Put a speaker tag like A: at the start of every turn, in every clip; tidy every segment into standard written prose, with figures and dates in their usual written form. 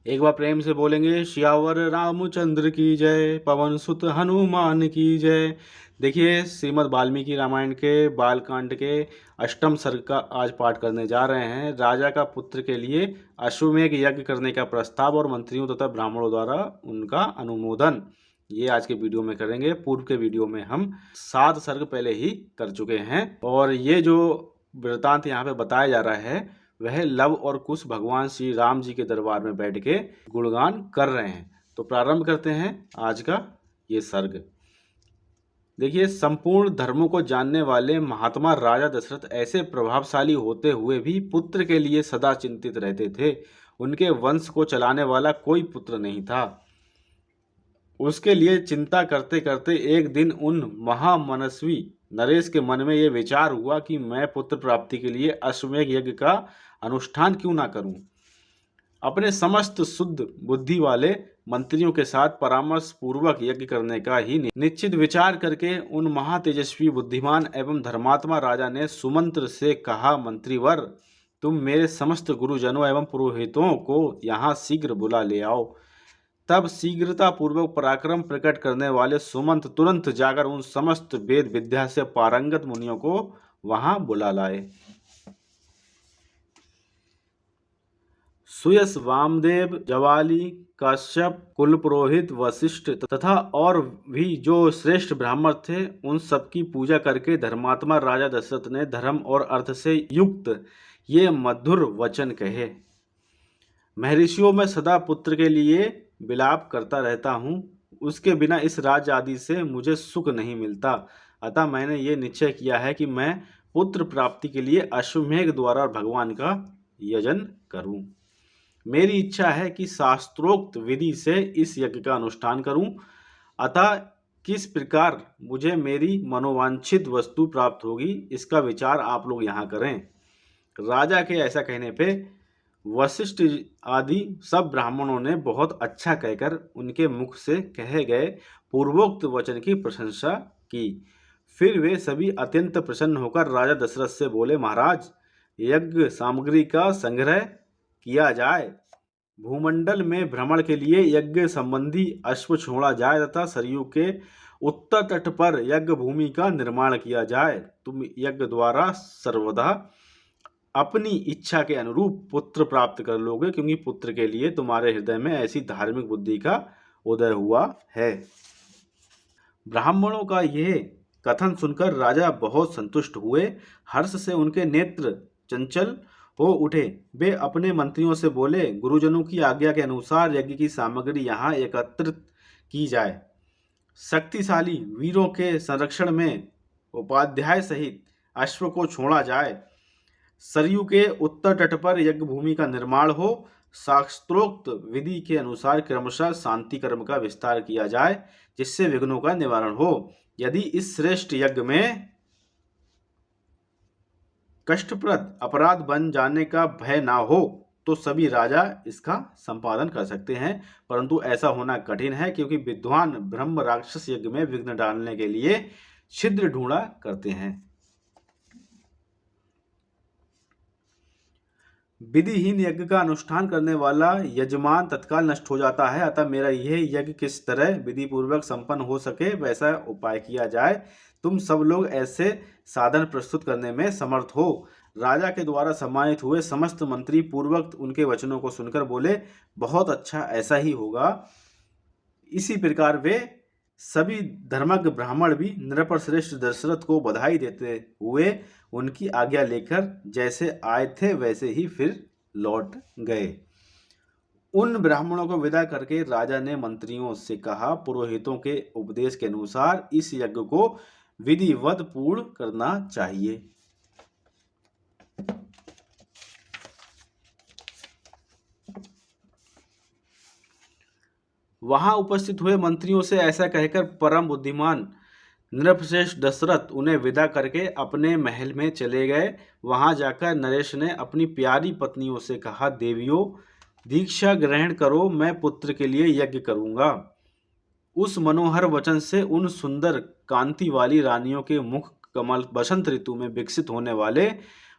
A: एक बार प्रेम से बोलेंगे, सियावर रामचंद्र की जय, पवन सुत हनुमान की जय। देखिए, श्रीमद् वाल्मीकि रामायण के बालकांड के अष्टम सर्ग का आज पाठ करने जा रहे हैं। राजा का पुत्र के लिए अश्वमेध यज्ञ करने का प्रस्ताव और मंत्रियों तथा ब्राह्मणों द्वारा उनका अनुमोदन, ये आज के वीडियो में करेंगे। पूर्व के वीडियो में हम 7 सर्ग पहले ही कर चुके हैं और ये जो वृतांत यहाँ पे बताया जा रहा है वह लव और कुश भगवान श्री राम जी के दरबार में बैठ के गुणगान कर रहे हैं। तो प्रारंभ करते हैं आज का ये सर्ग। देखिए, संपूर्ण धर्मों को जानने वाले महात्मा राजा दशरथ ऐसे प्रभावशाली होते हुए भी पुत्र के लिए सदा चिंतित रहते थे। उनके वंश को चलाने वाला कोई पुत्र नहीं था। उसके लिए चिंता करते करते एक दिन उन महामनस्वी नरेश के मन में यह विचार हुआ कि मैं पुत्र प्राप्ति के लिए अश्वमेध यज्ञ का अनुष्ठान क्यों ना करूं। अपने समस्त शुद्ध बुद्धि वाले मंत्रियों के साथ परामर्श पूर्वक यज्ञ करने का ही निश्चित विचार करके उन महातेजस्वी बुद्धिमान एवं धर्मात्मा राजा ने सुमंत्र से कहा, मंत्रीवर, तुम मेरे समस्त गुरुजनों एवं पुरोहितों को यहाँ शीघ्र बुला ले आओ। तब शीघ्रता पूर्वक पराक्रम प्रकट करने वाले सुमंत तुरंत जाकर उन समस्त वेद विद्या से पारंगत मुनियों को वहां बुला लाए। सुयस, वामदेव, जवाली, कश्यप, कुल पुरोहित, वशिष्ठ तथा और भी जो श्रेष्ठ ब्राह्मण थे, उन सबकी पूजा करके धर्मात्मा राजा दशरथ ने धर्म और अर्थ से युक्त ये मधुर वचन कहे। महर्षियों में सदा पुत्र के लिए विलाप करता रहता हूँ। उसके बिना इस राज्य आदि से मुझे सुख नहीं मिलता। अतः मैंने ये निश्चय किया है कि मैं पुत्र प्राप्ति के लिए अश्वमेध द्वारा भगवान का यजन करूं। मेरी इच्छा है कि शास्त्रोक्त विधि से इस यज्ञ का अनुष्ठान करूं। अतः किस प्रकार मुझे मेरी मनोवांछित वस्तु प्राप्त होगी, इसका विचार आप लोग यहाँ करें। राजा के ऐसा कहने पे वशिष्ठ आदि सब ब्राह्मणों ने बहुत अच्छा कहकर उनके मुख से कहे गए पूर्वोक्त वचन की प्रशंसा की। फिर वे सभी अत्यंत प्रसन्न होकर राजा दशरथ से बोले, महाराज, यज्ञ सामग्री का संग्रह किया जाए, भूमंडल में भ्रमण के लिए यज्ञ संबंधी अश्व छोड़ा जाए तथा सरयू के उत्तर तट पर यज्ञ भूमि का निर्माण किया जाए। तुम यज्ञ द्वारा सर्वदा अपनी इच्छा के अनुरूप पुत्र प्राप्त कर लोगे, क्योंकि पुत्र के लिए तुम्हारे हृदय में ऐसी धार्मिक बुद्धि का उदय हुआ है। ब्राह्मणों का यह कथन सुनकर राजा बहुत संतुष्ट हुए। हर्ष से उनके नेत्र चंचल हो उठे। वे अपने मंत्रियों से बोले, गुरुजनों की आज्ञा के अनुसार यज्ञ की सामग्री यहाँ एकत्रित की जाए। शक्तिशाली वीरों के संरक्षण में उपाध्याय सहित अश्व को छोड़ा जाए। सरयू के उत्तर तट पर यज्ञ भूमि का निर्माण हो। शास्त्रोक्त विधि के अनुसार क्रमशः शांति कर्म का विस्तार किया जाए, जिससे विघ्नों का निवारण हो। यदि इस श्रेष्ठ यज्ञ में कष्टप्रद अपराध बन जाने का भय ना हो तो सभी राजा इसका संपादन कर सकते हैं, परंतु ऐसा होना कठिन है, क्योंकि विद्वान ब्रह्म राक्षस यज्ञ में विघ्न डालने के लिए छिद्र ढूंढा करते हैं। विधिहीन यज्ञ का अनुष्ठान करने वाला यजमान तत्काल नष्ट हो जाता है। अतः मेरा यह यज्ञ किस तरह विधि पूर्वक संपन्न हो सके, वैसा उपाय किया जाए। तुम सब लोग ऐसे साधन प्रस्तुत करने में समर्थ हो। राजा के द्वारा सम्मानित हुए समस्त मंत्री पूर्वक उनके वचनों को सुनकर बोले, बहुत अच्छा, ऐसा ही होगा। इसी प्रकार वे सभी धर्मज्ञ ब्राह्मण भी नृप श्रेष्ठ दशरथ को बधाई देते हुए उनकी आज्ञा लेकर जैसे आए थे वैसे ही फिर लौट गए। उन ब्राह्मणों को विदा करके राजा ने मंत्रियों से कहा, पुरोहितों के उपदेश के अनुसार इस यज्ञ को विधिवत पूर्ण करना चाहिए। वहां उपस्थित हुए मंत्रियों से ऐसा कहकर परम बुद्धिमान नृपश्रेष्ठ दशरथ उन्हें विदा करके अपने महल में चले गए। वहां जाकर नरेश ने अपनी प्यारी पत्नियों से कहा, देवियों, दीक्षा ग्रहण करो, मैं पुत्र के लिए यज्ञ करूंगा। उस मनोहर वचन से उन सुंदर कांति वाली रानियों के मुख कमल बसंत ऋतु में विकसित होने वाले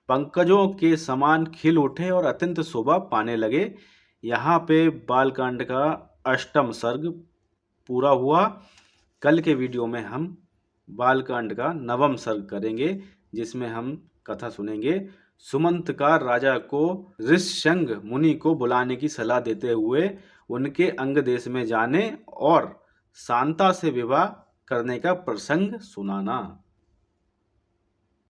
A: पंकजों के समान खिल उठे और अत्यंत शोभा पाने लगे। यहाँ पे बालकांड का अष्टम सर्ग पूरा हुआ। कल के वीडियो में हम बालकांड का नवम सर्ग करेंगे, जिसमें हम कथा सुनेंगे। सुमंत का राजा को ऋष्यशृंग मुनि को बुलाने की सलाह देते हुए उनके अंग देश में जाने और शांता से विवाह करने का प्रसंग सुनाना।